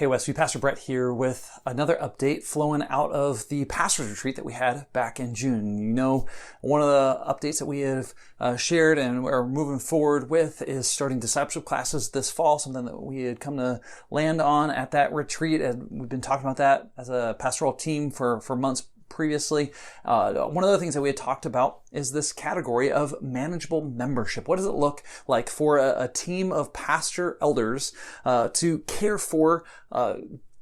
Hey Westview, Pastor Brett here with another update flowing out of the pastor's retreat that we had back in June. You know, one of the updates that we have shared and are moving forward with is starting discipleship classes this fall, something that we had come to land on at that retreat. And we've been talking about that as a pastoral team for months previously. One of the things that we had talked about is this category of manageable membership. What does it look like for a team of pastor elders to care for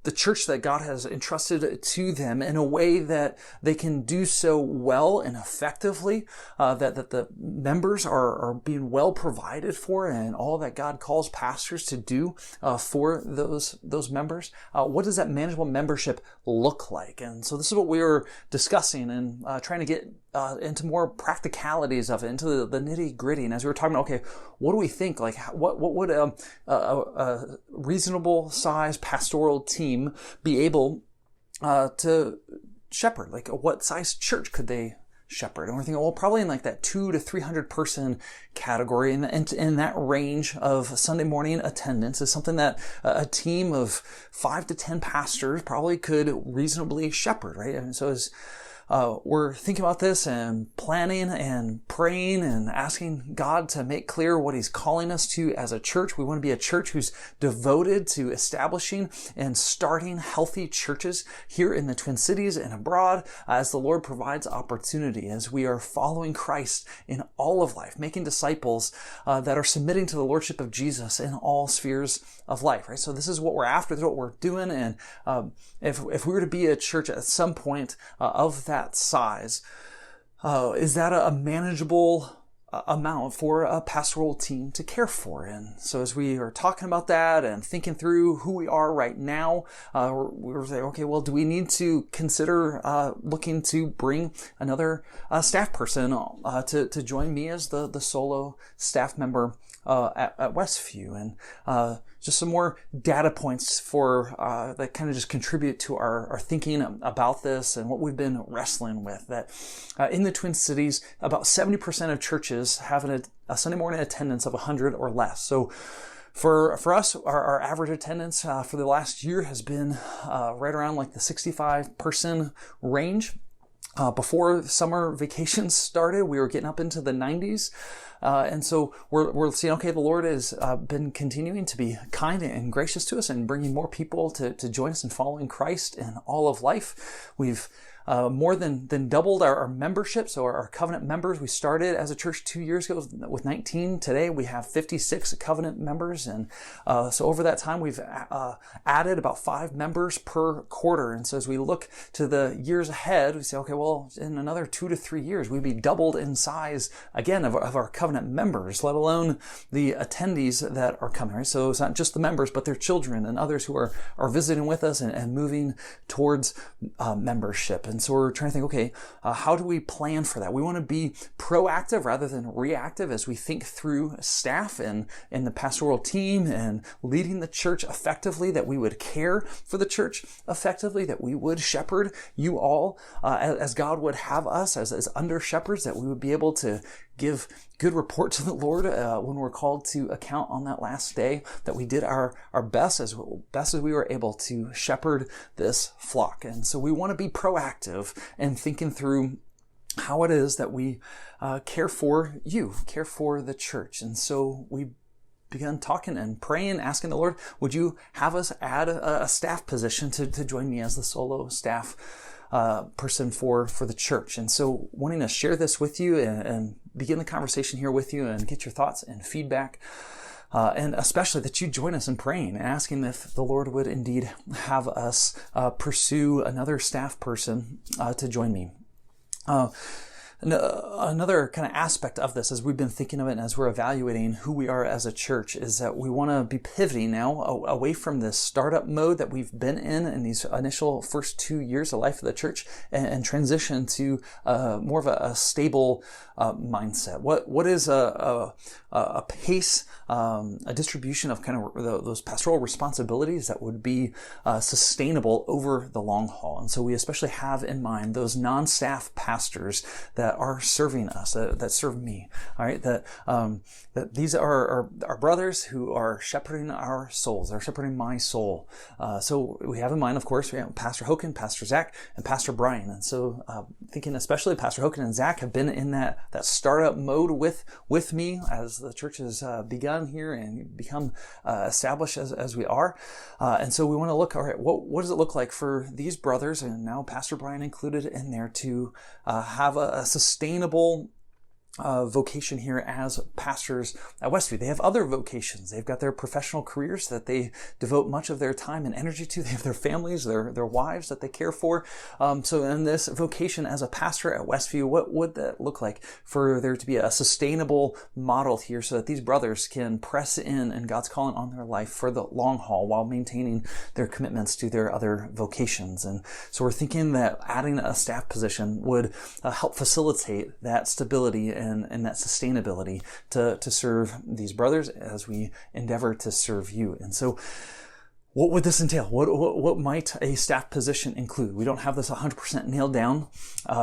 the church that God has entrusted to them in a way that they can do so well and effectively, that the members are being well provided for, and all that God calls pastors to do for those members? What does that manageable membership look like? And so this is what we were discussing and trying to get into more practicalities of it, into the nitty gritty. And as we were talking about, okay, what do we think? Like, what would a reasonable size pastoral team be able to shepherd? Like, what size church could they shepherd? And we're thinking, well, probably in like that 200 to 300 person category, and in that range of Sunday morning attendance is something that a team of 5 to 10 pastors probably could reasonably shepherd, right? And so as we're thinking about this and planning and praying and asking God to make clear what He's calling us to as a church. We want to be a church who's devoted to establishing and starting healthy churches here in the Twin Cities and abroad as the Lord provides opportunity, as we are following Christ in all of life, making disciples that are submitting to the Lordship of Jesus in all spheres of life, right? So this is what we're after, this is what we're doing. And if we were to be a church at some point of that size, is that a manageable amount for a pastoral team to care for? And so as we are talking about that and thinking through who we are right now, we're saying, okay, well, do we need to consider looking to bring another staff person to join me as the solo staff member at Westview? And just some more data points for that kind of just contribute to our thinking about this and what we've been wrestling with. That in the Twin Cities, about 70% of churches have a Sunday morning attendance of 100 or less. So for us, our average attendance for the last year has been right around like the 65-person range. Before summer vacations started, we were getting up into the 90s. And so we're seeing, okay, the Lord has been continuing to be kind and gracious to us and bringing more people to join us in following Christ in all of life. We've more than doubled our membership. So our covenant members, we started as a church 2 years ago with 19. Today we have 56 covenant members. And so over that time, we've added about 5 members per quarter. And so as we look to the years ahead, we say, okay, well, in another 2 to 3 years, we'd be doubled in size again of our covenant members, let alone the attendees that are coming, right? So it's not just the members, but their children and others who are visiting with us and moving towards membership. And so we're trying to think, okay, how do we plan for that? We want to be proactive rather than reactive as we think through staff and the pastoral team and leading the church effectively, that we would care for the church effectively, that we would shepherd you all as God would have us as under shepherds, that we would be able to give good report to the Lord when we're called to account on that last day, that we did our best as we were able to shepherd this flock. And so we want to be proactive and thinking through how it is that we care for you, care for the church. And so we began talking and praying, asking the Lord, would you have us add a staff position to join me as the solo staff person for the church? And so wanting to share this with you and begin the conversation here with you and get your thoughts and feedback. And especially that you join us in praying and asking if the Lord would indeed have us pursue another staff person to join me. Another kind of aspect of this, as we've been thinking of it and as we're evaluating who we are as a church, is that we want to be pivoting now away from this startup mode that we've been in these initial first 2 years of life of the church and transition to more of a stable mindset. What is a pace, a distribution of kind of those pastoral responsibilities that would be sustainable over the long haul? And so we especially have in mind those non-staff pastors that that are serving us, that serve me. All right, that these are our brothers who are shepherding our souls. They're shepherding my soul. So we have in mind, of course, we have Pastor Hoken, Pastor Zach, and Pastor Brian. And so thinking especially Pastor Hoken and Zach have been in that startup mode with me as the church has begun here and become established as we are. And so we want to look, all right, what does it look like for these brothers, and now Pastor Brian included in there, to have a sustainable vocation here as pastors at Westview. They have other vocations. They've got their professional careers that they devote much of their time and energy to. They have their families, their wives that they care for. So in this vocation as a pastor at Westview, what would that look like for there to be a sustainable model here so that these brothers can press in and God's calling on their life for the long haul while maintaining their commitments to their other vocations? And so we're thinking that adding a staff position would help facilitate that stability and that sustainability to serve these brothers as we endeavor to serve you. And so what would this entail? What might a staff position include? We don't have this 100% nailed down.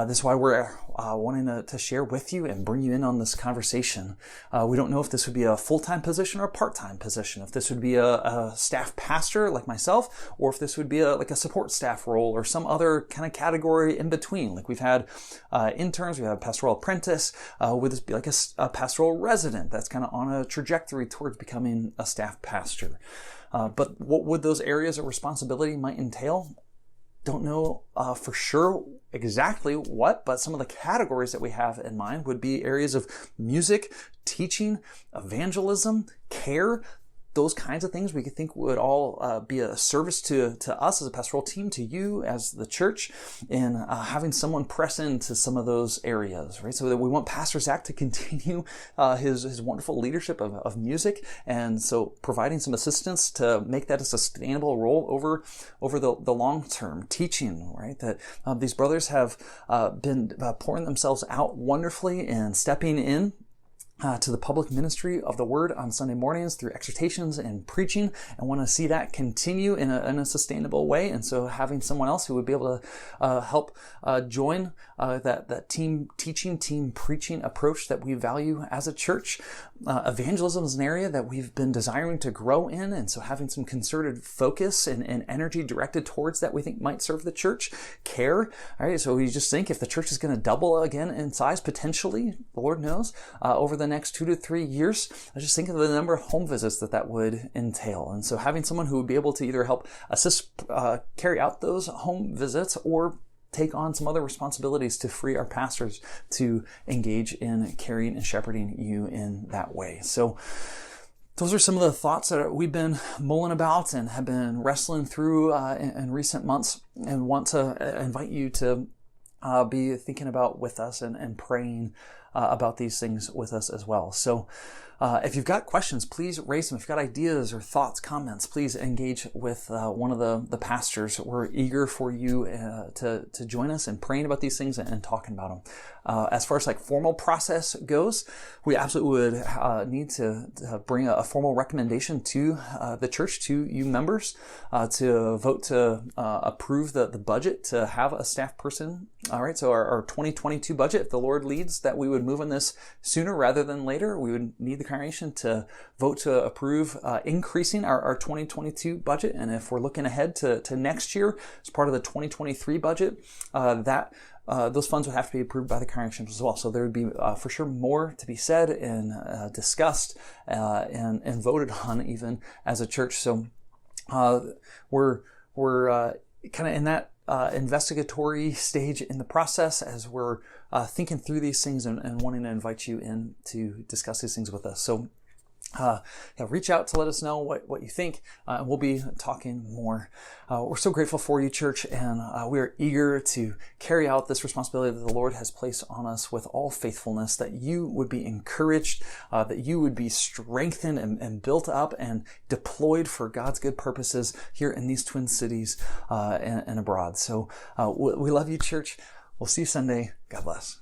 This is why we're wanting to share with you and bring you in on this conversation. We don't know if this would be a full-time position or a part-time position, if this would be a staff pastor like myself, or if this would be like a support staff role or some other kind of category in between. Like we've had interns, we have a pastoral apprentice. Would this be like a pastoral resident that's kind of on a trajectory towards becoming a staff pastor? But what would those areas of responsibility might entail? Don't know for sure exactly what, but some of the categories that we have in mind would be areas of music, teaching, evangelism, care. Those kinds of things we could think would all be a service to us as a pastoral team, to you as the church, in having someone press into some of those areas, right? So that we want Pastor Zach to continue his wonderful leadership of music, and so providing some assistance to make that a sustainable role over the long term. Teaching, right? That these brothers have been pouring themselves out wonderfully and stepping in to the public ministry of the word on Sunday mornings through exhortations and preaching, and want to see that continue in a sustainable way. And so having someone else who would be able to help join that team teaching, team preaching approach that we value as a church. Evangelism is an area that we've been desiring to grow in, and so having some concerted focus and energy directed towards that we think might serve the church. Care, all right, so we just think if the church is going to double again in size, potentially, the Lord knows, over the next 2 to 3 years, I just think of the number of home visits that would entail. And so having someone who would be able to either help assist carry out those home visits or take on some other responsibilities to free our pastors to engage in caring and shepherding you in that way. So those are some of the thoughts that we've been mulling about and have been wrestling through in recent months, and want to invite you to be thinking about with us and praying about these things with us as well. So if you've got questions, please raise them. If you've got ideas or thoughts, comments, please engage with one of the pastors. We're eager for you to join us in praying about these things and talking about them. As far as like formal process goes, we absolutely would need to bring a formal recommendation to the church, to you members, to vote to approve the budget to have a staff person. All right, so our 2022 budget, if the Lord leads that we would move on this sooner rather than later, we would need the congregation to vote to approve increasing our 2022 budget. And if we're looking ahead to next year as part of the 2023 budget, those funds would have to be approved by the congregation as well. So there would be for sure more to be said and discussed and voted on even as a church. So we're kind of in that investigatory stage in the process as we're thinking through these things and wanting to invite you in to discuss these things with us. So reach out to let us know what you think, and we'll be talking more. We're so grateful for you, church, and we are eager to carry out this responsibility that the Lord has placed on us with all faithfulness, that you would be encouraged, that you would be strengthened and built up and deployed for God's good purposes here in these Twin Cities and abroad. So we love you, church. We'll see you Sunday. God bless.